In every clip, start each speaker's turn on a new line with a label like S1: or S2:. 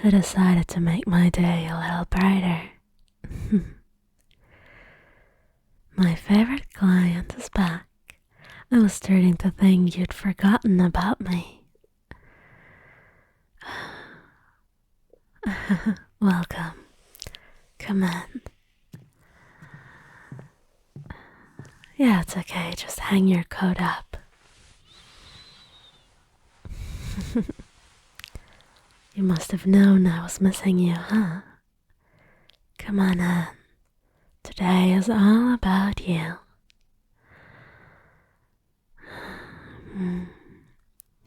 S1: I decided to make my day a little brighter. My favorite client is back. I was starting to think you'd forgotten about me. Welcome. Come in. Yeah, it's okay. Just hang your coat up. You must have known I was missing you, huh? Come on in. Today is all about you.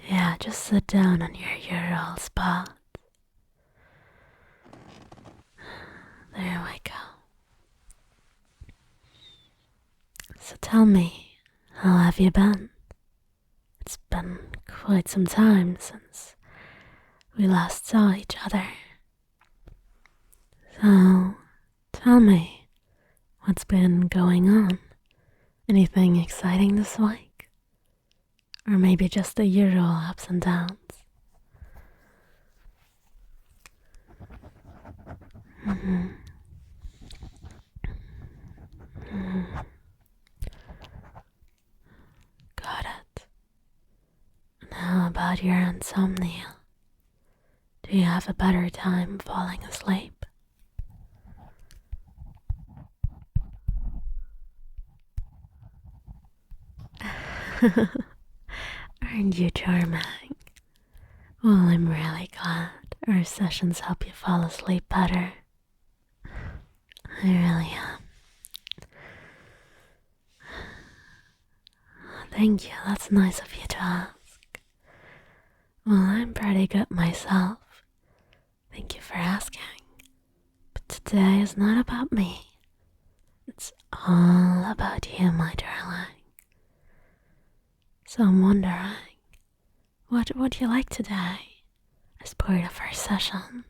S1: Yeah, just sit down on your usual spot. There we go. So tell me, how have you been? It's been quite some time since we last saw each other. So, tell me, what's been going on? Anything exciting this week? Or maybe just the usual ups and downs? Got it. And how about your insomnia? Do you have a better time falling asleep? Aren't you charming? Well, I'm really glad our sessions help you fall asleep better. I really am. Thank you, that's nice of you to ask. Well, I'm pretty good myself. Thank you for asking. But today is not about me. It's all about you, my darling. So I'm wondering, what would you like today as part of our session?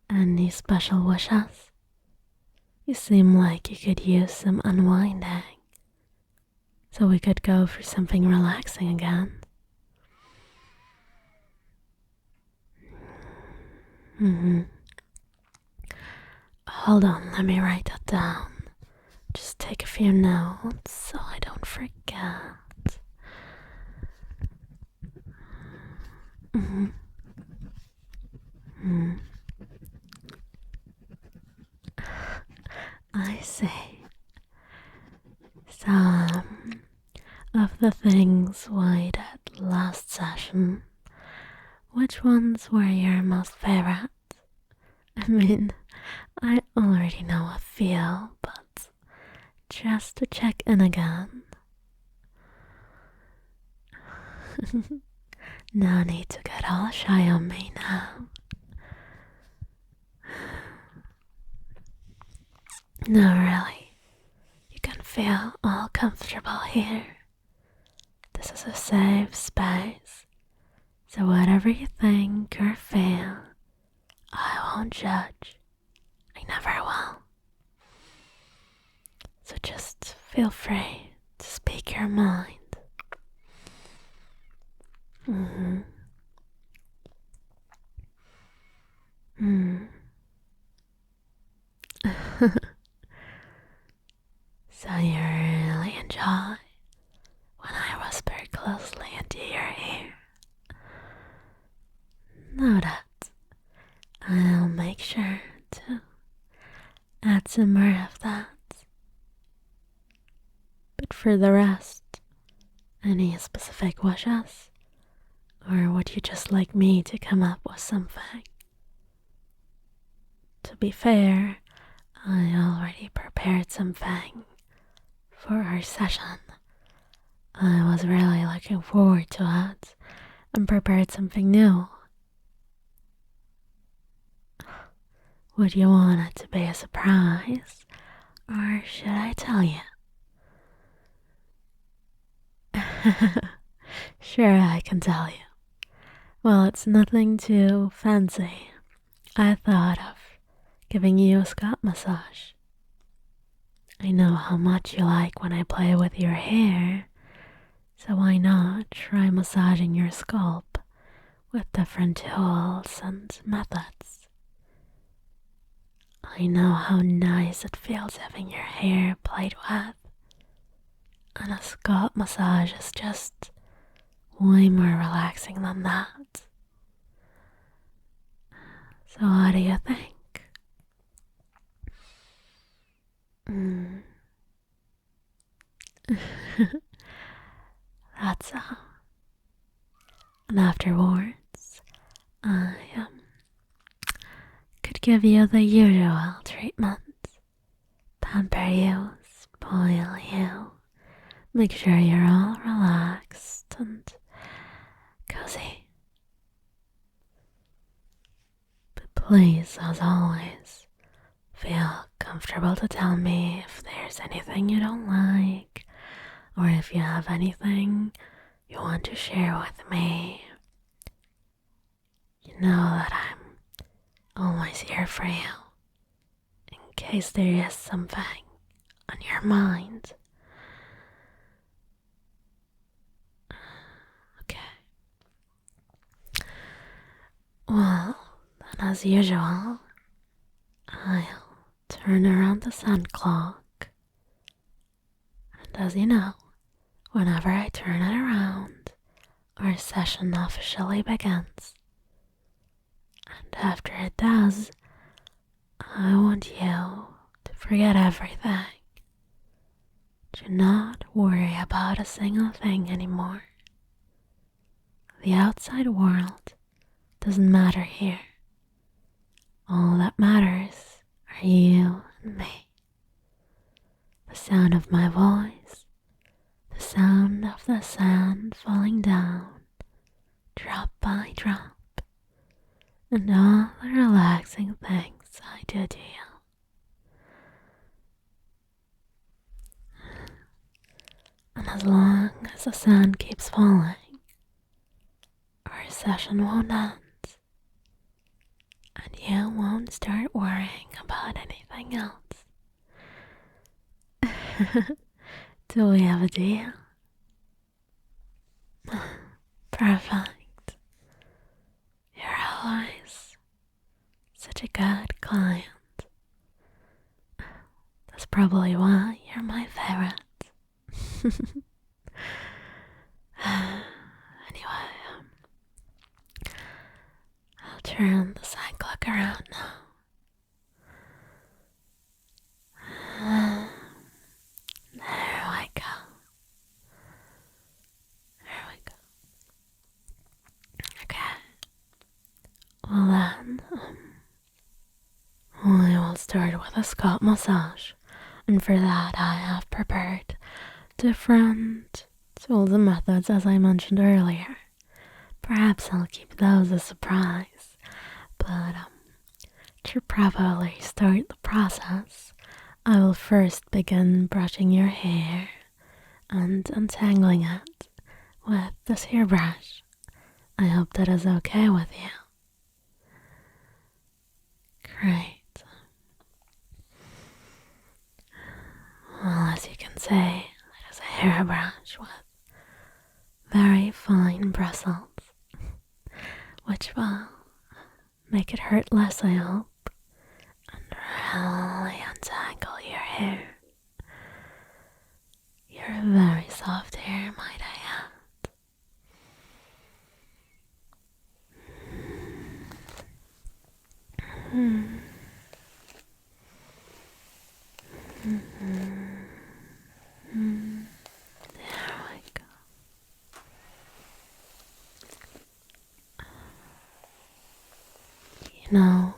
S1: Any special wishes? You seem like you could use some unwinding. So we could go for something relaxing again. Hold on, let me write that down. Just take a few notes so I don't forget. I see. Some of the things we did last session, which ones were your most favorite? I mean, I already know a few, but just to check in again. No need to get all shy on me now. No, really. You can feel all comfortable here. This is a safe space. So whatever you think or feel, I won't judge. I never will. So just feel free to speak your mind. So you really enjoy when I whisper closely into your ear. Know that I'll make sure to add some more of that. But for the rest, any specific wishes? Or would you just like me to come up with something? To be fair, I already prepared something for our session. I was really looking forward to it and prepared something new. Would you want it to be a surprise, or should I tell you? Sure, I can tell you. Well, it's nothing too fancy. I thought of giving you a scalp massage. I know how much you like when I play with your hair, so why not try massaging your scalp with different tools and methods. I know how nice it feels having your hair played with, and a scalp massage is just way more relaxing than that. So what do you think? That's all. And afterwards, I could give you the usual treatment. Pamper you, spoil you, make sure you're all relaxed and cozy. But please, as always, feel comfortable to tell me if there's anything you don't like, or if you have anything you want to share with me. You know that I'm always here for you, in case there is something on your mind. Okay. Well, then as usual, I'll turn around the Sandclock. And as you know, whenever I turn it around, our session officially begins. And after it does, I want you to forget everything. Do not worry about a single thing anymore. The outside world doesn't matter here. All that matters are you and me. The sound of my voice, the sound of the sand falling down, drop by drop, and all the relaxing things I do to you. And as long as the sand keeps falling, our session won't end, and you won't start worrying about anything else. Do we have a deal? Perfect. You're always such a good client. That's probably why you're my favorite. Anyway, I'll turn the Sandclock around now. There we go. There we go. Okay. Well then, I will start with a scalp massage. And for that I have prepared different tools and methods as I mentioned earlier. Perhaps I'll keep those a surprise. But to properly start the process, I will first begin brushing your hair and untangling it with this hairbrush. I hope that is okay with you. Great. Well, as you can see, it is a hairbrush with very fine bristles, which will make it hurt less, I hope, and really untangle your hair. Your very soft hair, might I add. There we go. You know,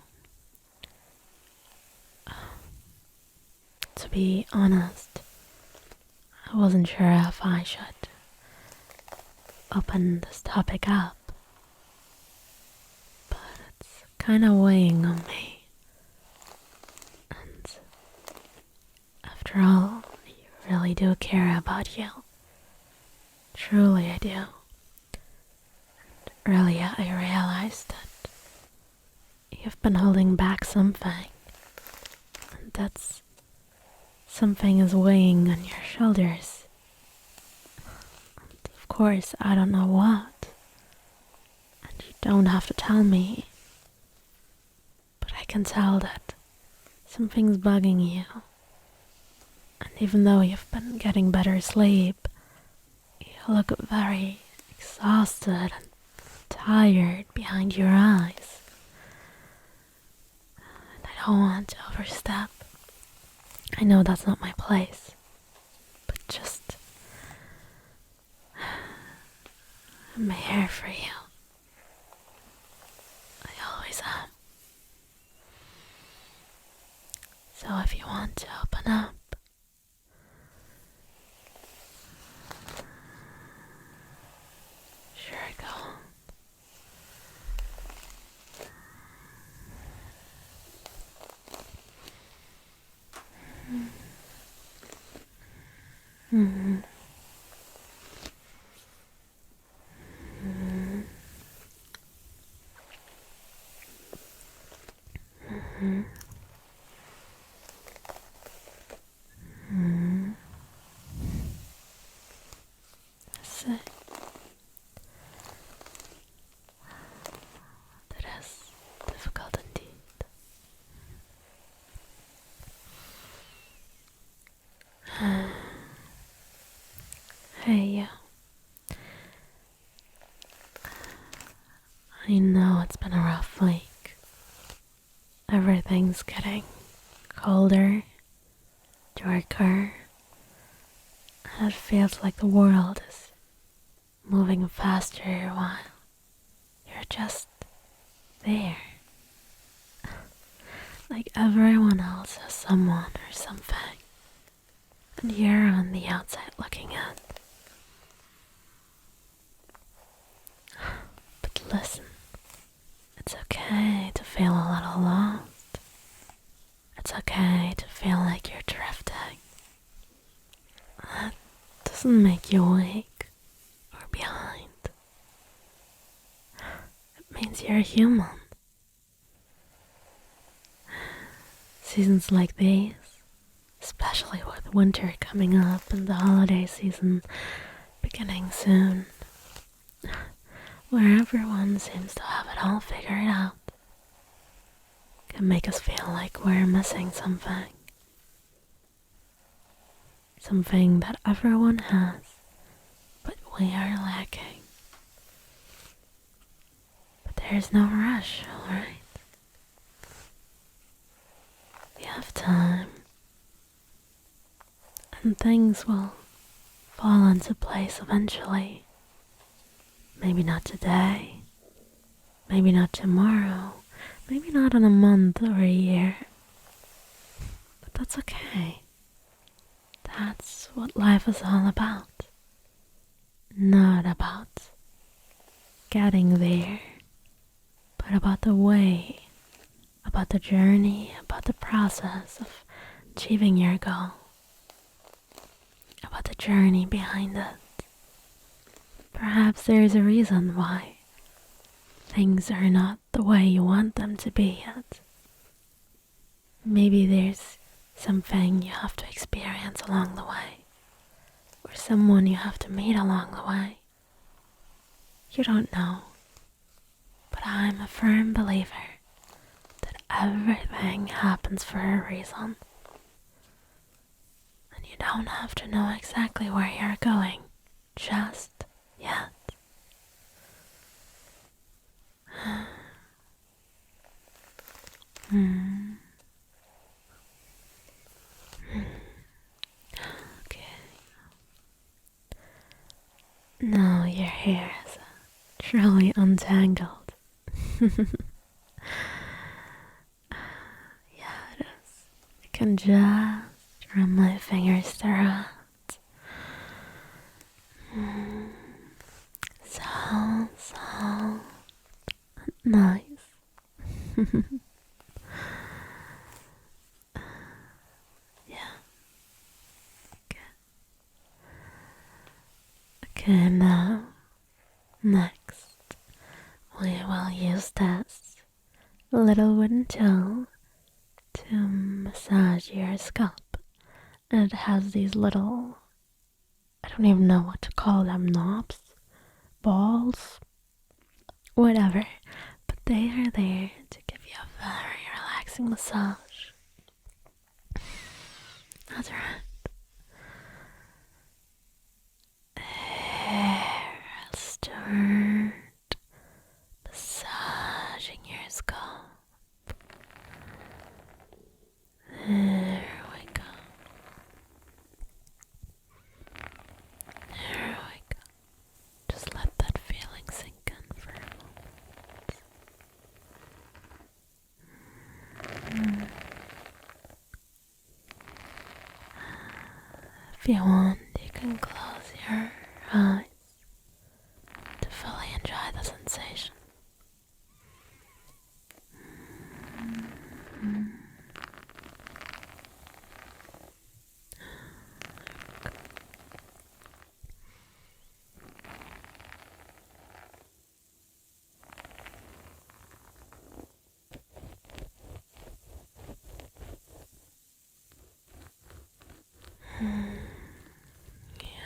S1: to be honest, I wasn't sure if I should open this topic up, but it's kind of weighing on me. And after all, I really do care about you. Truly I do. And earlier I realized that you've been holding back something, and that's something is weighing on your shoulders. And of course, I don't know what. And you don't have to tell me, but I can tell that something's bugging you. And even though you've been getting better sleep, you look very exhausted and tired behind your eyes. And I don't want to overstep. I know that's not my place, but just I'm here for you. I always am. So if you want to open up, sure, go on. Mm-hmm. Mm-hmm. Mm-hmm. Mm-hmm. That's it. That is difficult indeed. Hey, you. I know it's been a rough week. Everything's getting colder, darker, and it feels like the world is moving faster while you're just there. Like everyone else has someone or something, and you're on the outside looking in. But listen, it's okay to feel a little lost. It's okay to feel like you're drifting. That doesn't make you weak or behind. It means you're human. Seasons like these, especially with winter coming up and the holiday season beginning soon, where everyone seems to have it all figured out, can make us feel like we're missing something. Something that everyone has, but we are lacking. But there's no rush, alright? We have time, and things will fall into place eventually. Maybe not today, maybe not tomorrow, maybe not in a month or a year, but that's okay. That's what life is all about. Not about getting there, but about the way, about the journey, about the process of achieving your goal, about the journey behind it. Perhaps there's a reason why things are not the way you want them to be yet. Maybe there's something you have to experience along the way, or someone you have to meet along the way. You don't know, but I'm a firm believer that everything happens for a reason. And you don't have to know exactly where you're going just yet. Okay. Now your hair is truly untangled. Yeah, it is. I can just run my fingers through it. So nice. Yeah. Okay, now, next, we will use this little wooden tool to massage your scalp. And it has these little, I don't even know what to call them, knobs, balls, whatever. But they are there to give you a very relaxing massage. That's right. I'll start massaging your scalp. There we go. There we go. Just let that feeling sink in for a moment. If you want, you can close your eyes to fully enjoy the sensation.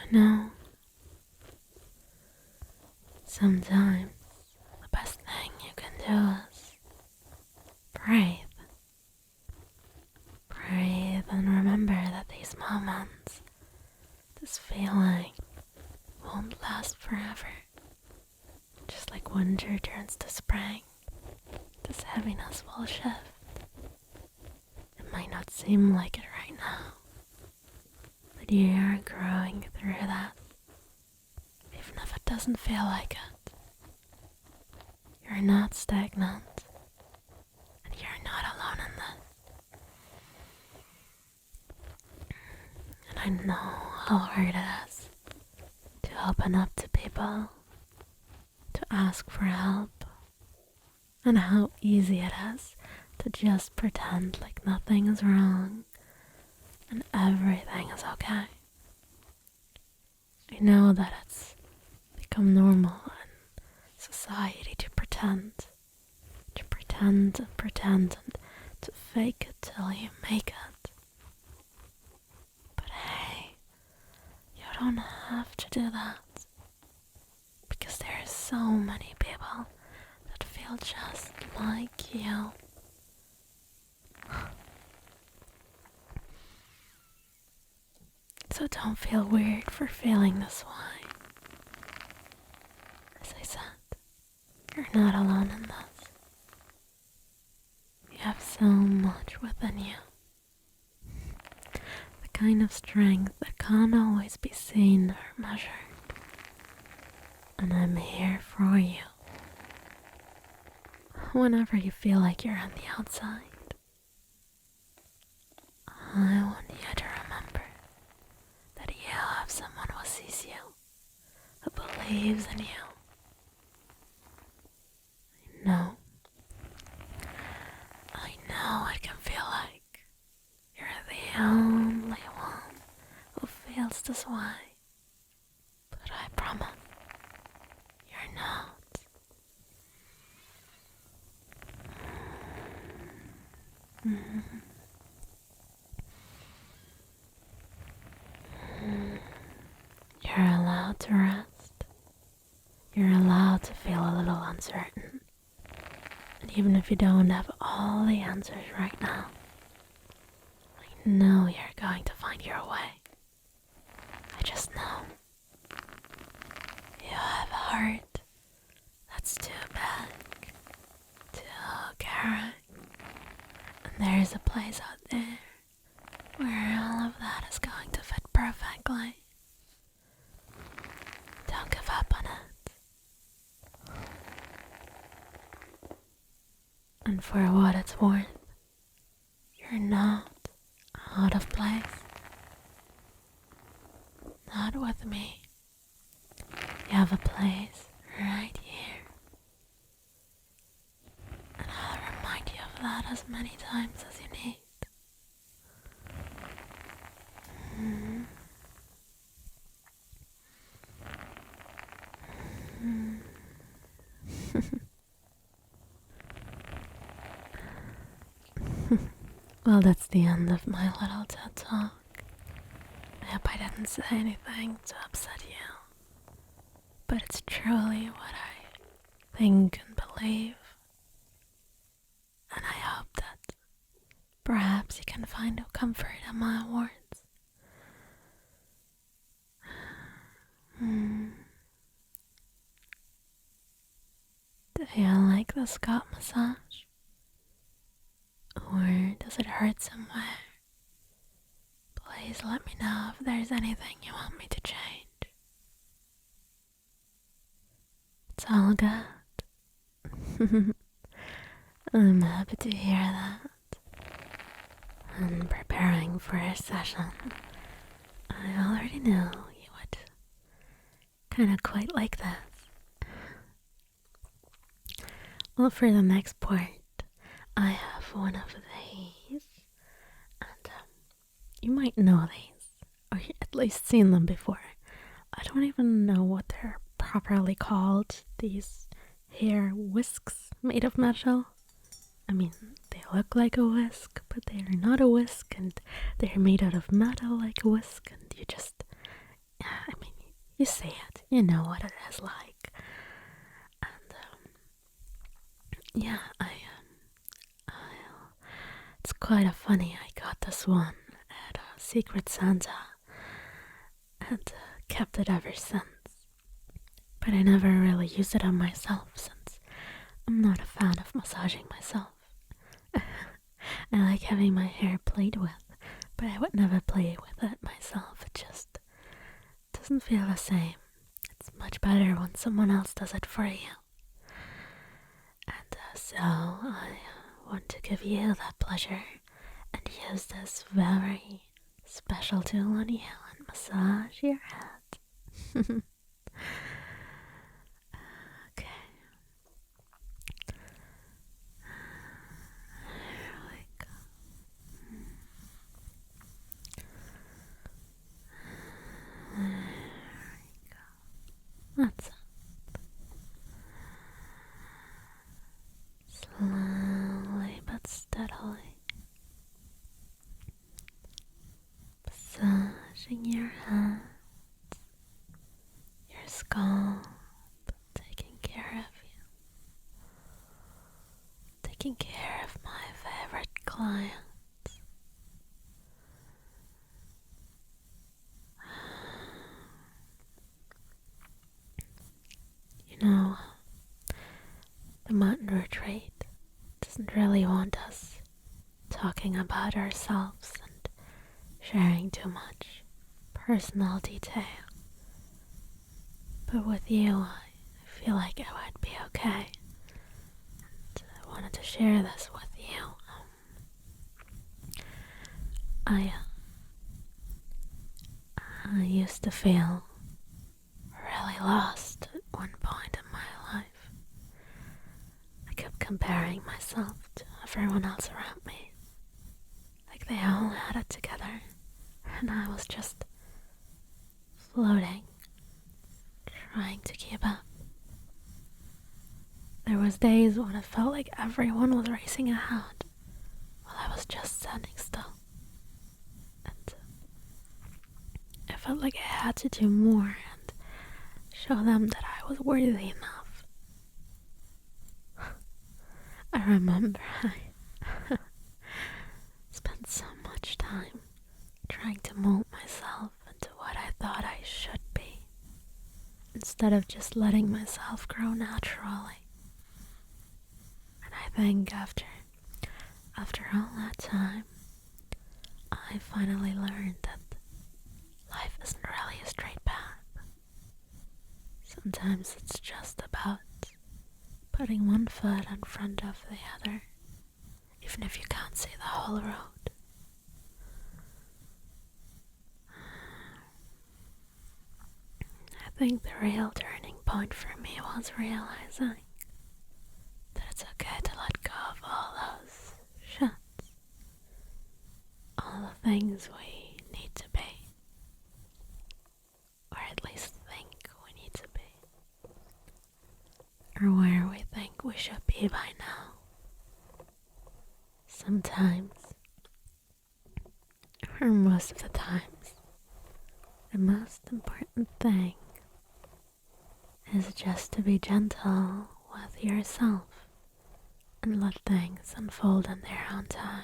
S1: You know, sometimes the best thing you can do is breathe. Breathe and remember that these moments, this feeling, won't last forever. Just like winter turns to spring, this heaviness will shift. It might not seem like it right now, but you are growing through that, even if it doesn't feel like it. You're not stagnant, and you're not alone in this. And I know how hard it is to open up to people, to ask for help, and how easy it is to just pretend like nothing is wrong and everything is okay. I know that it's become normal in society to pretend and pretend and to fake it till you make it. But hey, you don't have to do that, because there are so many people that feel just like you. So don't feel weird for feeling this way. As I said, you're not alone in this. You have so much within you. The kind of strength that can't always be seen or measured. And I'm here for you. Whenever you feel like you're on the outside, I want you to remember that you have someone who sees you, who believes in you. I know it can feel like you're the only one who feels this way, but I promise you're not. You're allowed to rest. You're allowed to feel a little uncertain. And even if you don't have all the answers right now, I know you're going to find your way. I just know. You have a heart that's too big, too caring. And there's a place out there where all of that is going to fit perfectly. Don't give up on it. And for what it's worth, you're not out of place. Not with me. You have a place right here. And I'll remind you of that as many times as you need. Well, that's the end of my little TED Talk. I hope I didn't say anything to upset you. But it's truly what think and believe. And I hope that perhaps you can find comfort in my words. Do you like the scalp massage? Or does it hurt somewhere? Please let me know if there's anything you want me to change. It's all good. I'm happy to hear that. And preparing for a session, I already knew you would kinda quite like this. Well, for the next part, I have one of these, and you might know these, or at least seen them before. I don't even know what they're properly called, these hair whisks made of metal. I mean, they look like a whisk, but they are not a whisk, and they're made out of metal like a whisk, and you just, you see it, you know what it is like. And, yeah, it's quite funny. I got this one at a Secret Santa and kept it ever since. But I never really used it on myself since I'm not a fan of massaging myself. I like having my hair played with, but I would never play with it myself. It just doesn't feel the same. It's much better when someone else does it for you. And so I want to give you that pleasure and use this very special tool on you and massage your head. Okay. There we go. There we go. That's it. Slowly but steadily massaging your hands, your scalp, taking care of you, taking care of my favorite clients. You know, the mountain retreat doesn't really want us talking about ourselves and sharing too much personal detail. But with you, I feel like it would be okay. And I wanted to share this with you. I used to feel really lost at one point in my life. I kept comparing myself to everyone else around me. Like they all had it together, and I was just floating, trying to keep up. There was days when it felt like everyone was racing ahead, while I was just standing still. And I felt like I had to do more and show them that I was worthy enough. I remember I spent so much time trying to mold myself into what I thought I should be, instead of just letting myself grow naturally. And I think after all that time, I finally learned that life isn't really a straight path. Sometimes it's just about putting one foot in front of the other, even if you can't see the whole road. I think the real turning point for me was realizing that it's okay to let go of all those shits, all the things we need to be, or at least think we need to be, or where we think we should be by now. Sometimes, or most of the times, the most important thing is just to be gentle with yourself and let things unfold in their own time.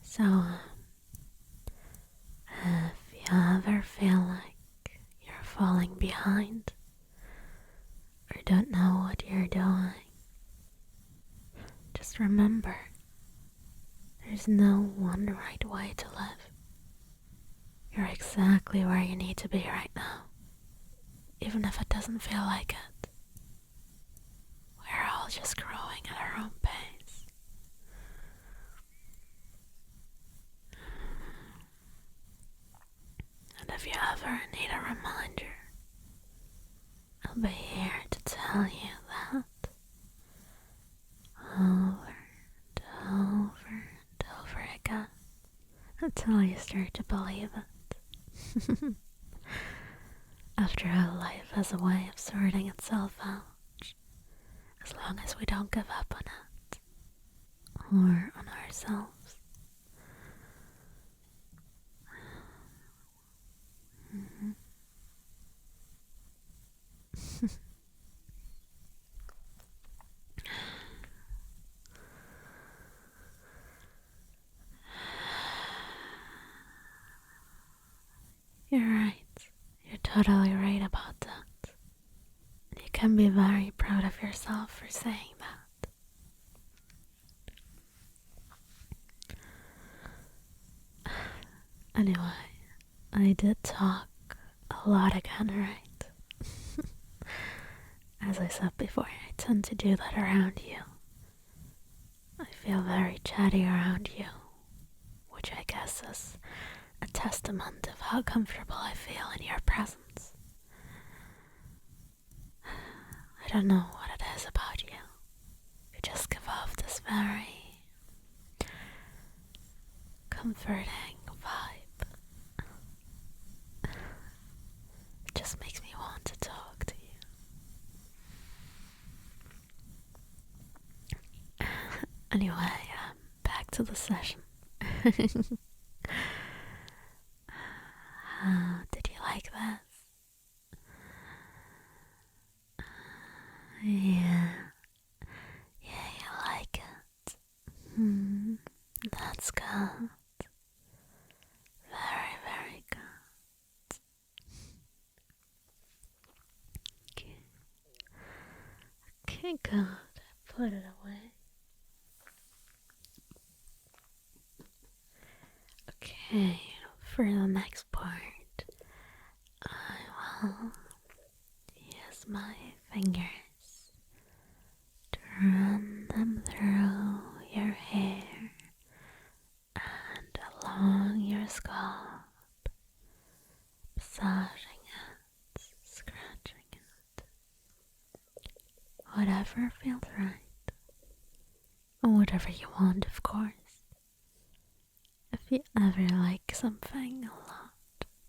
S1: So, if you ever feel like you're falling behind or don't know what you're doing, just remember, there's no one right way to live. You're exactly where you need to be right now, even if it doesn't feel like it. We're all just growing at our own pace. And if you ever need a reminder, I'll be here to tell you that over and over and over again until you start to believe it. After all, life has a way of sorting itself out, as long as we don't give up on it or on ourselves. You're right. You're totally right about that. And you can be very proud of yourself for saying that. Anyway, I did talk a lot again, right? As I said before, I tend to do that around you. I feel very chatty around you, which I guess is a testament of how comfortable I feel in your presence. I don't know what it is about you. You just give off this very comforting vibe. It just makes me want to talk to you. Anyway, back to the session. Did you like this? Yeah, you like it. That's good. Very, very good. Okay, good. Put it away. Okay, for the next part, I will use my fingers to run them through your hair and along your scalp, massaging it, scratching it, whatever feels right, or whatever you want, of course. If you ever like something a lot,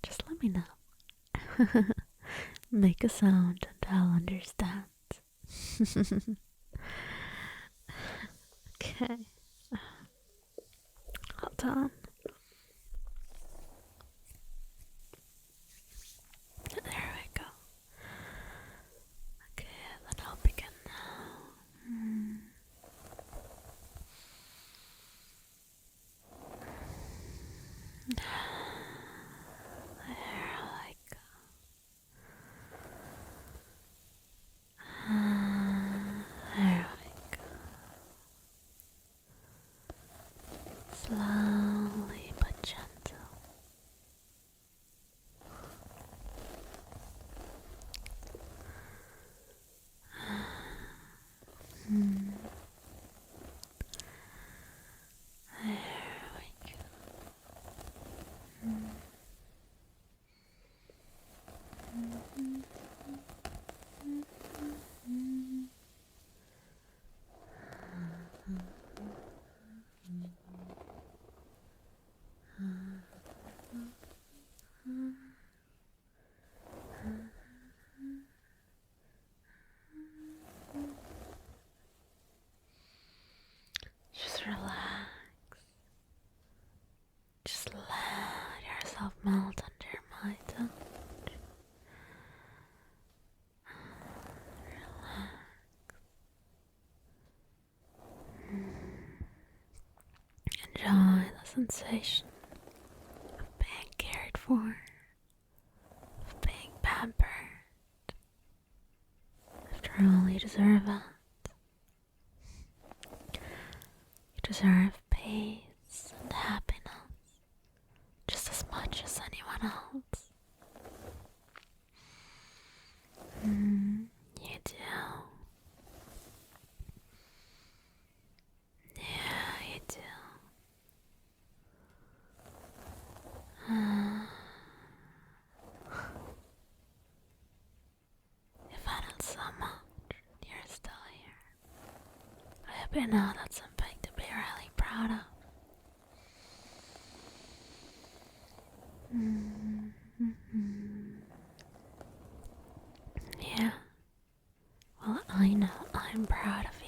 S1: just let me know. Make a sound and I'll understand. Okay. Hold on. There we go. Okay, then I'll begin now. Slowly sensation of being cared for, of being pampered. After all, you deserve it. You deserve peace and happiness just as much as anyone else. You do. Yeah, you do. You've had it so much, you're still here. I hope you know that's something to be really proud of. Yeah. Well, I know I'm proud of you.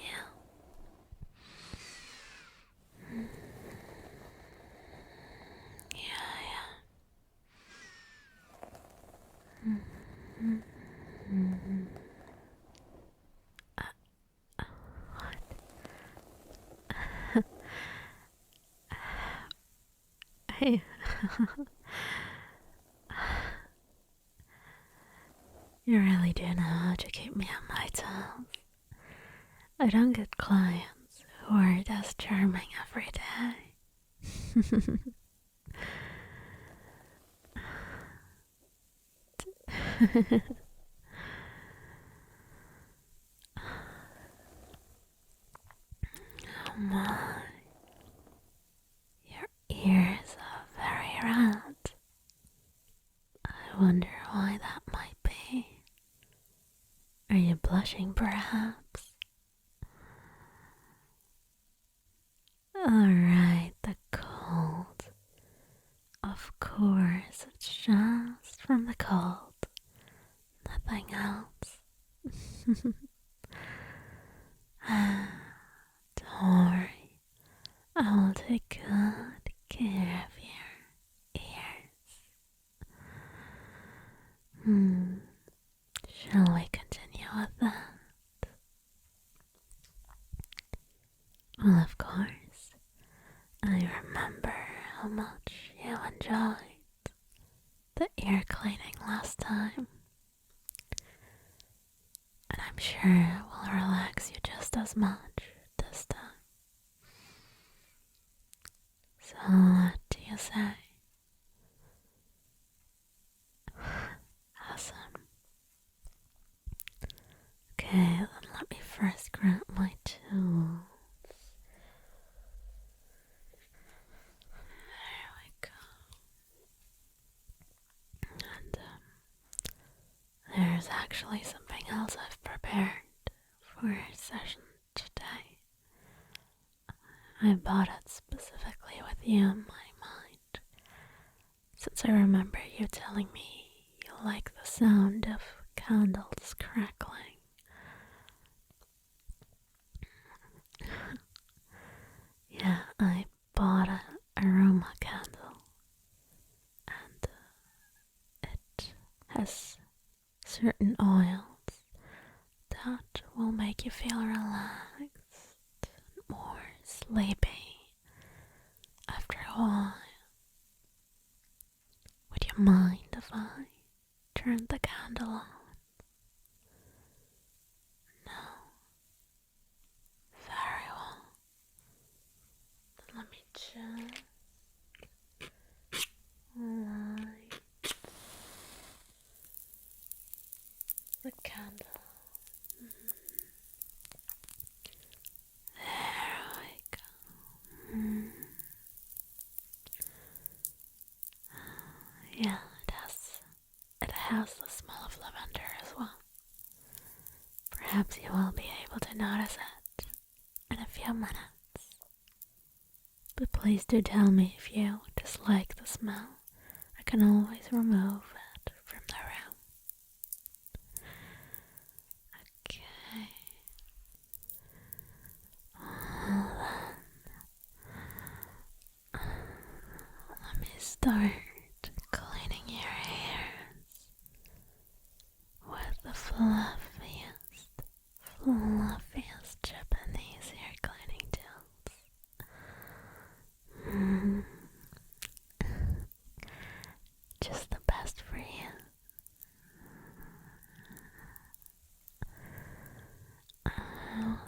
S1: Hey. You really do know how to keep me on my toes. I don't get clients who are as charming every day. Oh my. Your ears are very round. I wonder why that might be. Are you blushing perhaps? Alright, the cold. Of course, it's just from the cold. Nothing else. Don't worry. I will take good care of your ears. Shall we continue with that? Well, of course. I remember how much you enjoyed the ear cleaning last time. And I'm sure it will relax you just as much this time. So what do you say? Awesome. Okay, then let me first grab my tools. There we go. And there's actually something else I've prepared for our session today. I bought it specifically with you in my mind, since I remember you telling me you like the sound of candles crackling. Yeah, I bought an aroma candle, and it has certain oils that will make you feel relaxed and more sleepy after a while. Would you mind if I turned the candle on? No? Very well. Then let me just light the candle. There we go. Yeah, it has the smell of lavender as well. Perhaps you will be able to notice it in a few minutes. But please do tell me if you dislike the smell. I can always remove it from the room. Okay. Well then, let me start cleaning your ears with the fluffiest Japanese ear cleaning tools.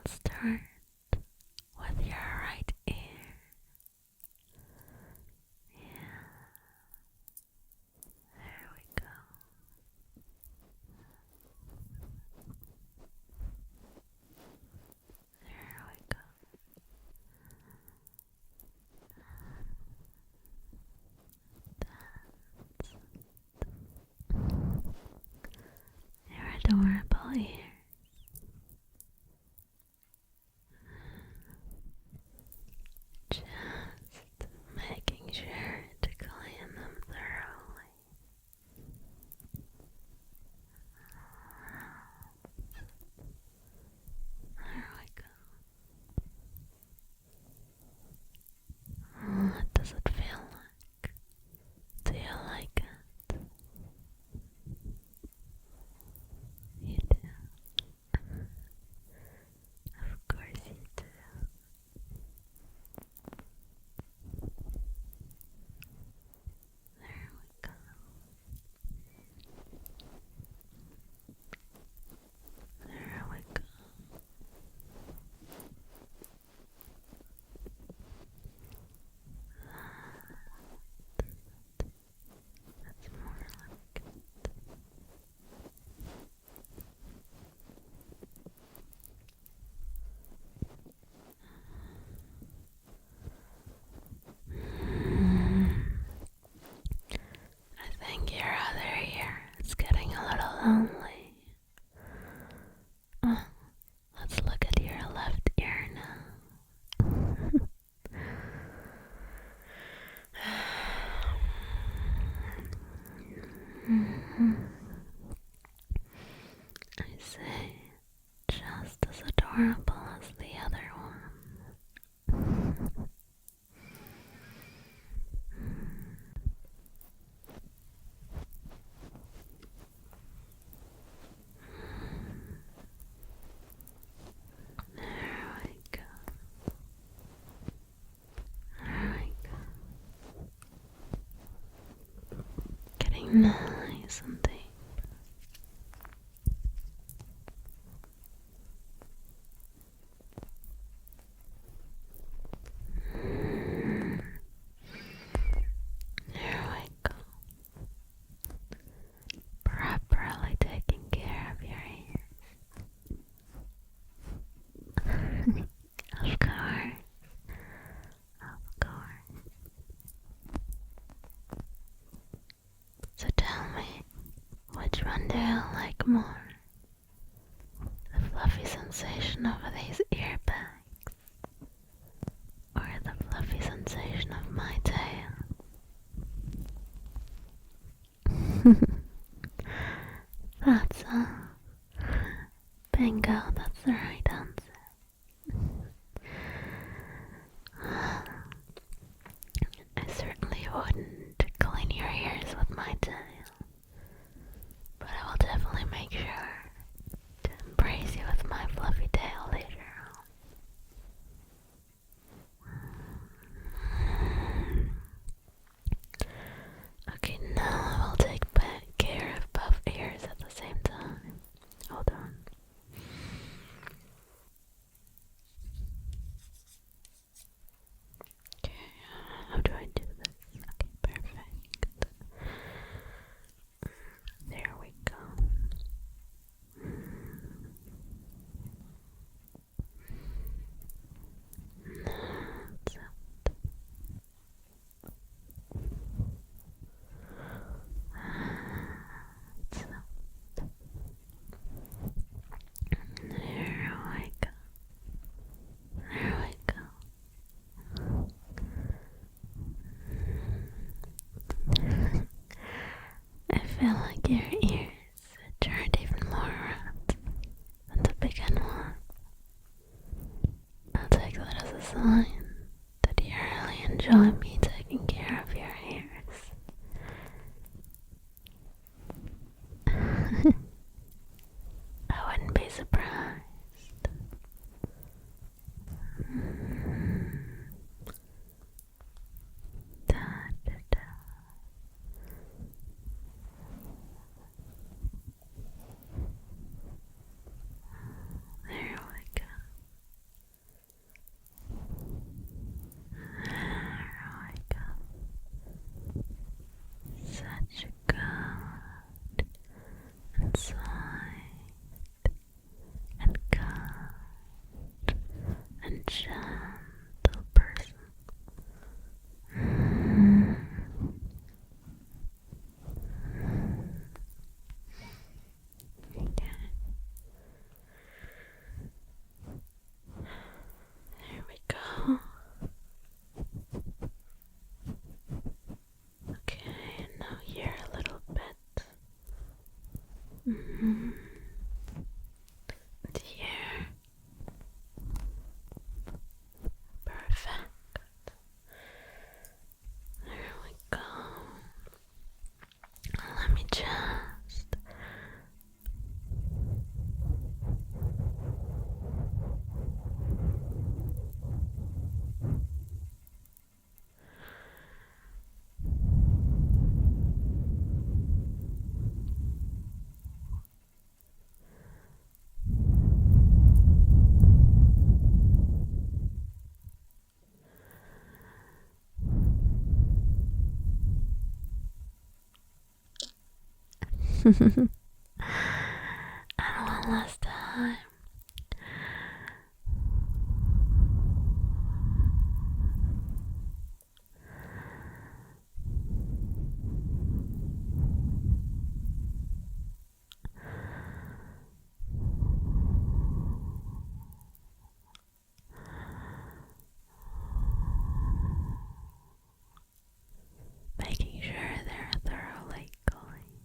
S1: start with your right ear. Yeah. There we go. There we go. Your adorable ears. Just making sure to clean them thoroughly. There we go. What does it feel like? Do you like it? You do. Of course you do. There we go. There we go. That's more like it. I think your other ear is getting a little lonely. Let's look at your left ear now. I say, just as adorable as the other one. There we go. There we go. Getting nice and deep. There we go. Properly taking care of your ears. Of course. Of course. So tell me, which one do you like more? The fluffy sensation of these ear bags, or the fluffy sensation of my tail? That's all. Bingo, that's the right answer. I certainly wouldn't clean your ears with my tail, but I will definitely make sure to embrace you with my fluffy tail later on. Okay, now I will take care of both ears at the same time. Hold on. Okay, how do I do this? Okay, perfect. There we go. That's it. That's it. There we go. There we go. I feel like your ears turned even more red than the begin one. I'll take that as a sign that you really enjoy me taking care of your ears. I wouldn't be surprised. Da, da, da. There we go. And one last time. Making sure they're thoroughly clean.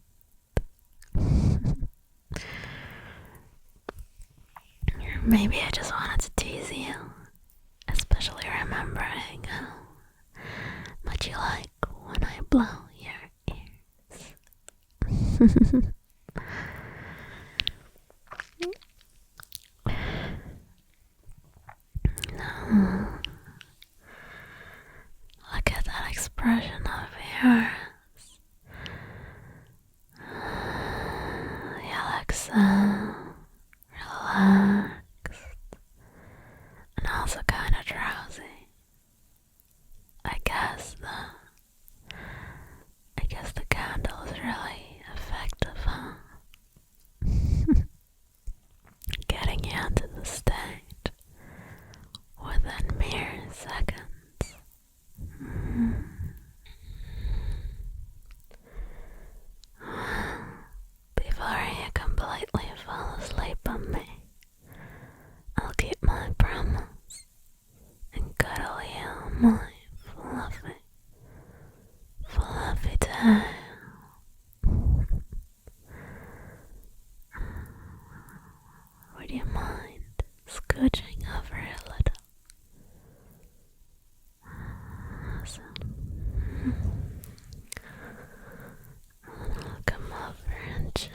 S1: Maybe I just wanted to tease you, especially remembering how much you like when I blow your ears. No. Look at that expression of yours. You look so relaxed and also kind of drowsy. I guess the candle is really effective, huh? Getting you into the state within mere seconds. Before you completely fall asleep on me, I'll keep my promise and cuddle you, my fluffy tail. Would you mind scooching over a little? Awesome. I'll come over and just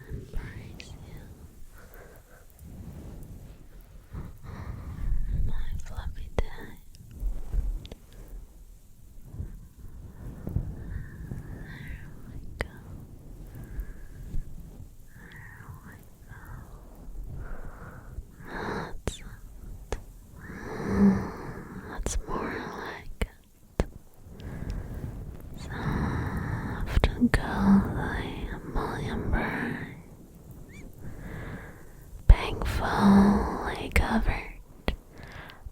S1: embrace you, my fluffy tail. There we go. That's more like it. Soft and cozy, mullion birds, being fully covered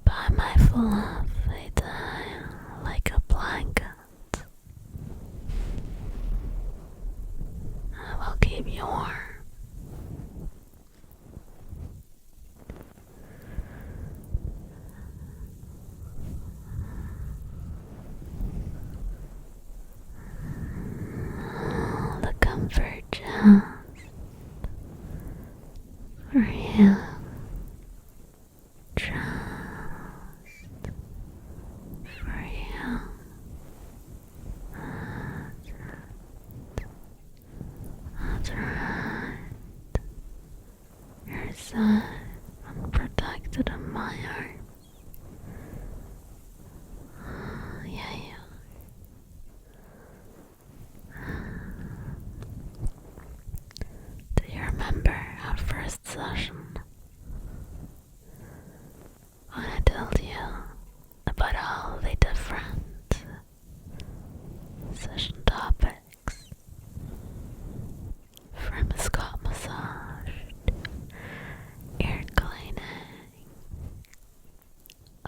S1: by my fluffy tail like a blanket. I will keep you warm. The comfort just for you. Just for you. That's right. You're safe and protected in my arms. Yeah, you. Do you remember our first session? When I told you about all the different session topics, from scalp massage to ear cleaning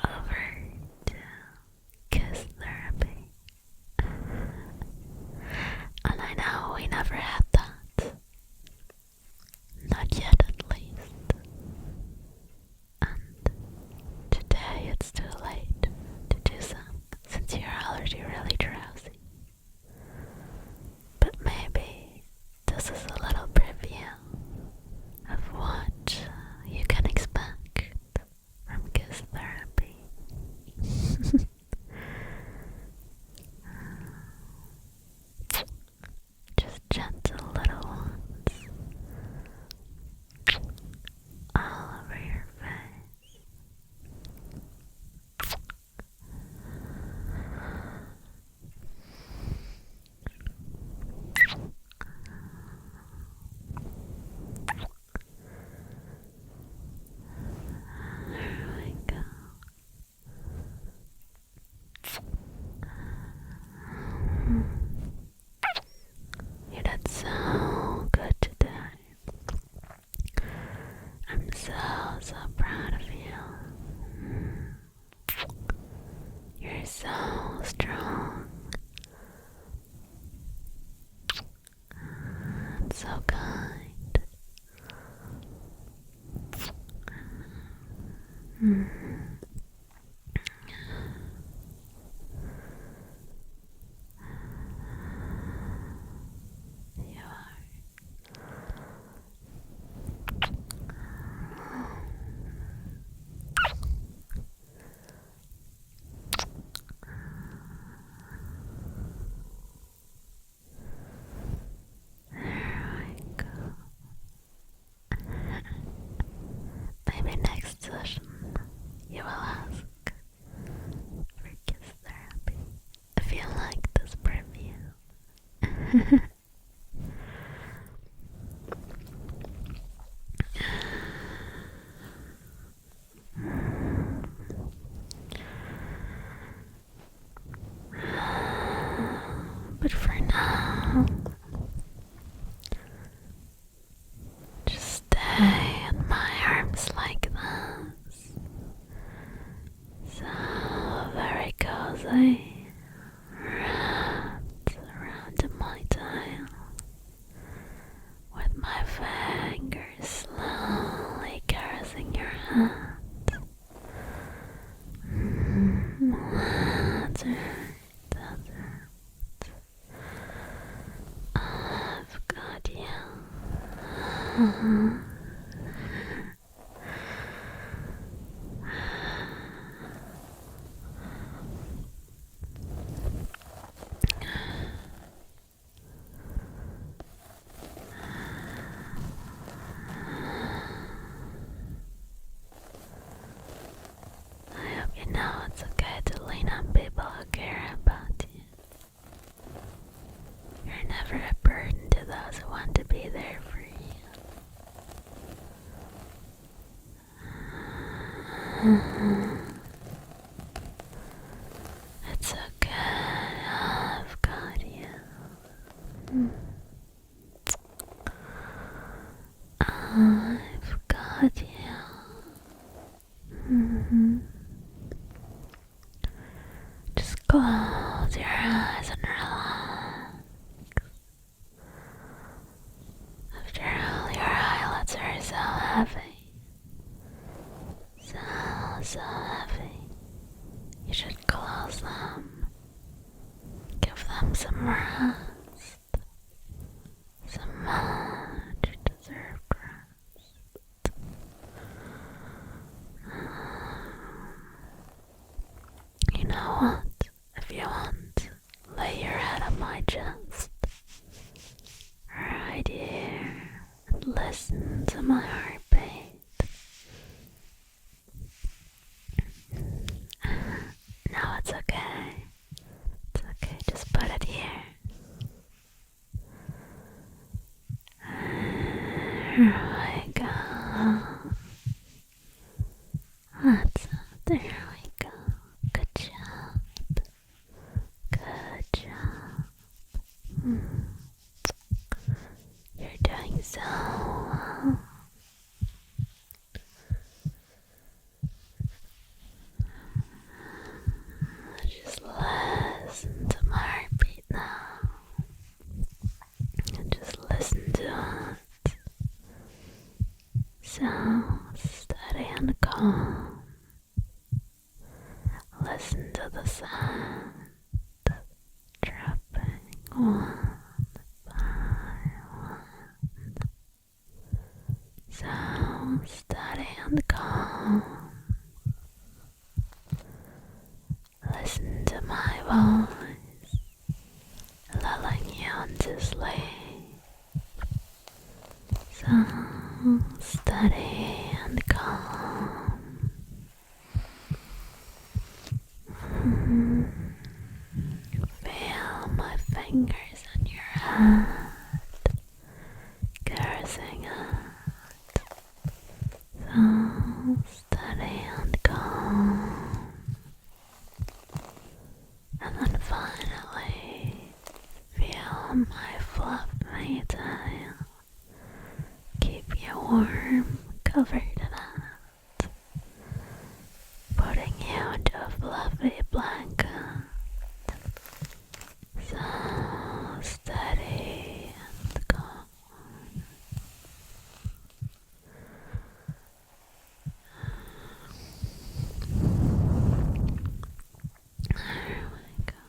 S1: over to kiss therapy. And I know we never had that. Not yet, at least. And today it's too late to do some, since you're already really drowsy. But maybe this is a little preview of what you can expect from kiss therapy. Just gentle But for now, just stay in my arms like this. So very cozy, wrapped around my tail, with my fingers slowly caressing your head. I've got you. I hope you know it's okay to lean on people who care about you. You're never a burden to those who want to be there for you. It's okay, I've got you. I've got you. Just close your eyes and relax. After all, your eyelids are so heavy. So heavy. You should close them. Give them some rest. Some much deserved rest. You know what? If you want, lay your head on my chest. Right here. And listen to my heartbeat. No, it's okay. It's okay, just put it here. Here we go. There we go. Good job. Good job. You're doing so well. Just listen to my heartbeat now. And just listen to it. So steady and calm. Listen to the sound dropping one by one. So steady and calm. Listen to my voice, lulling you into sleep. So steady and calm. Feel my fingers on your head, caressing it. So steady and calm. And then finally, feel my fluffy tail. Keep you warm, covered in it. Putting you into a fluffy blanket. So steady and calm. There we go.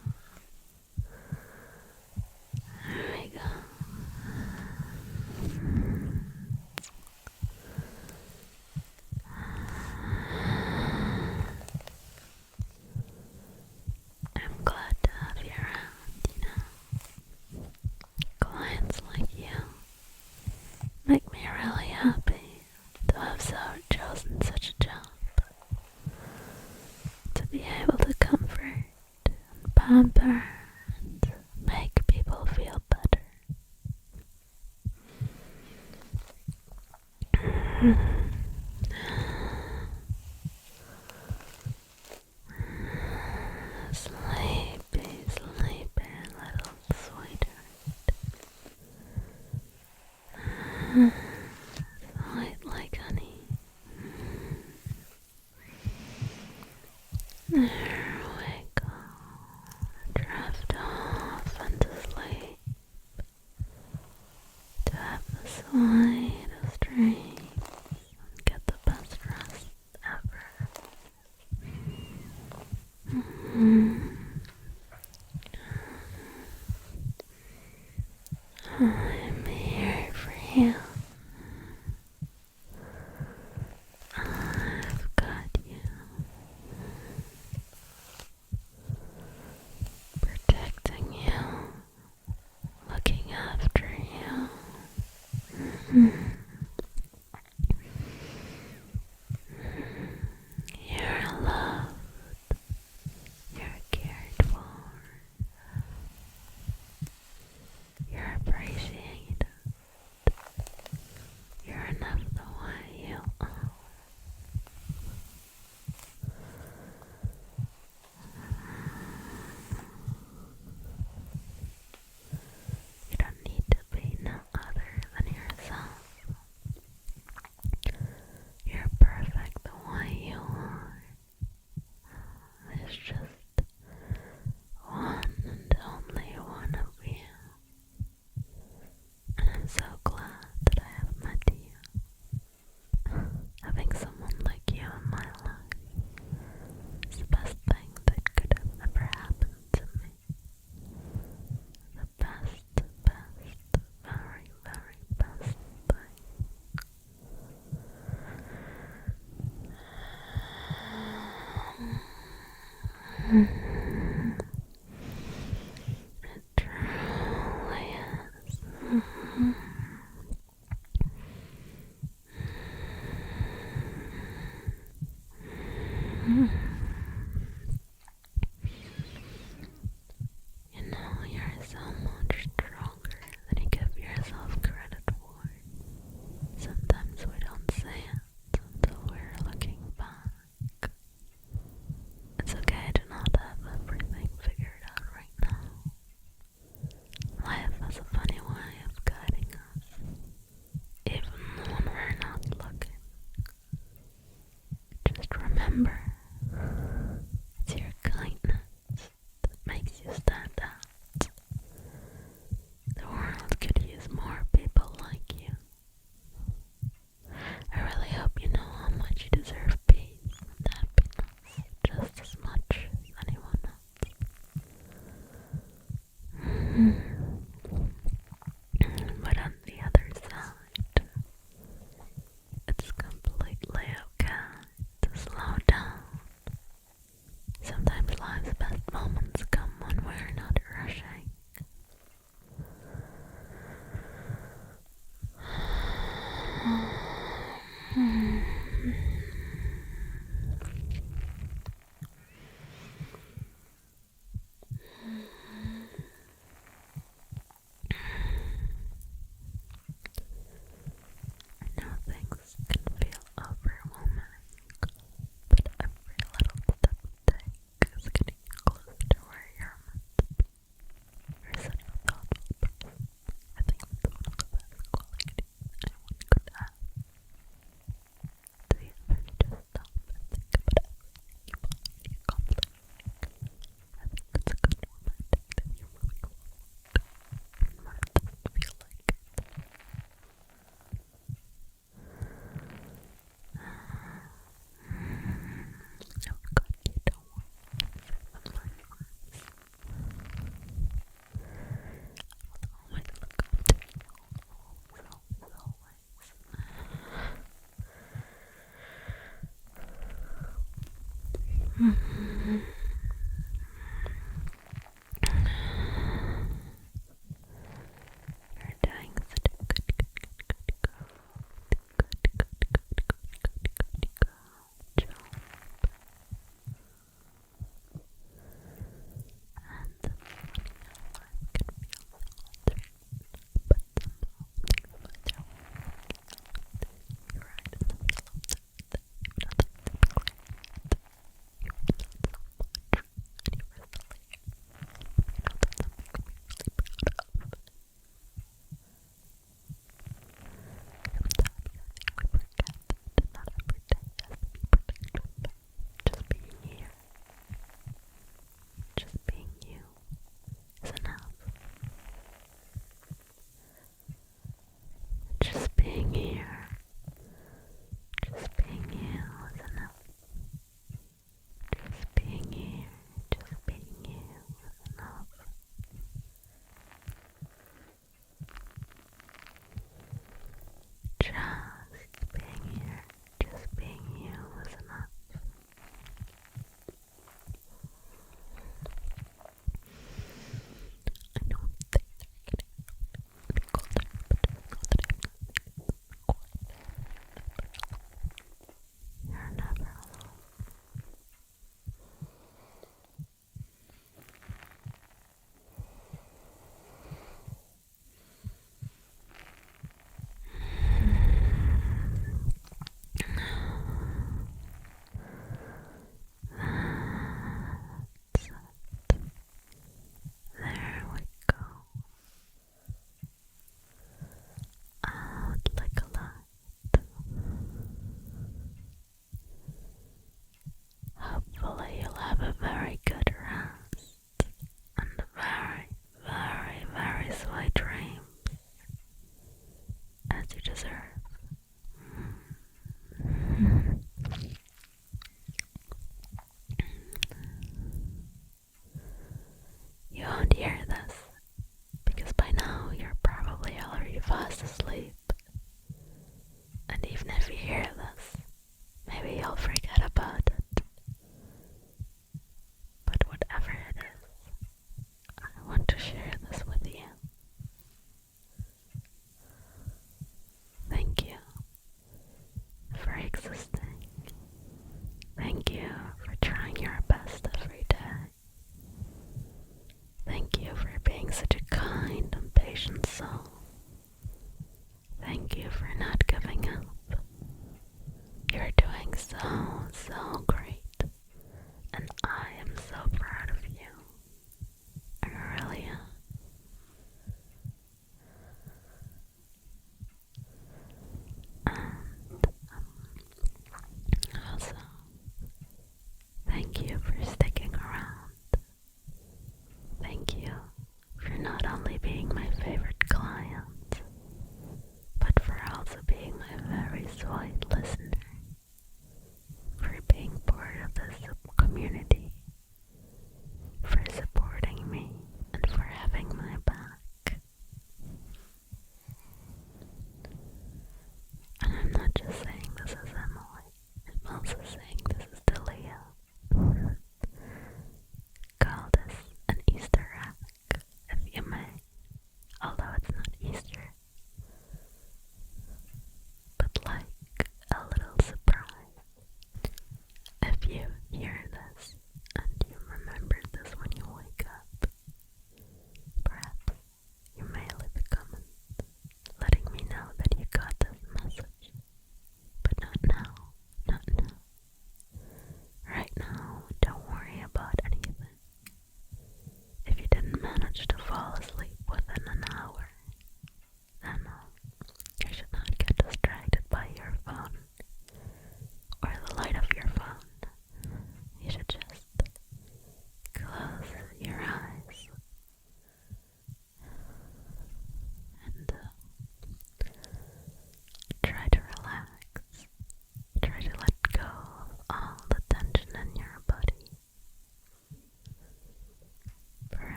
S1: There we go. Sleepy, sleepy little sweetheart. Sweet like honey. There we go. Drift off into sleep to have the sweetest dreams and get the best rest ever.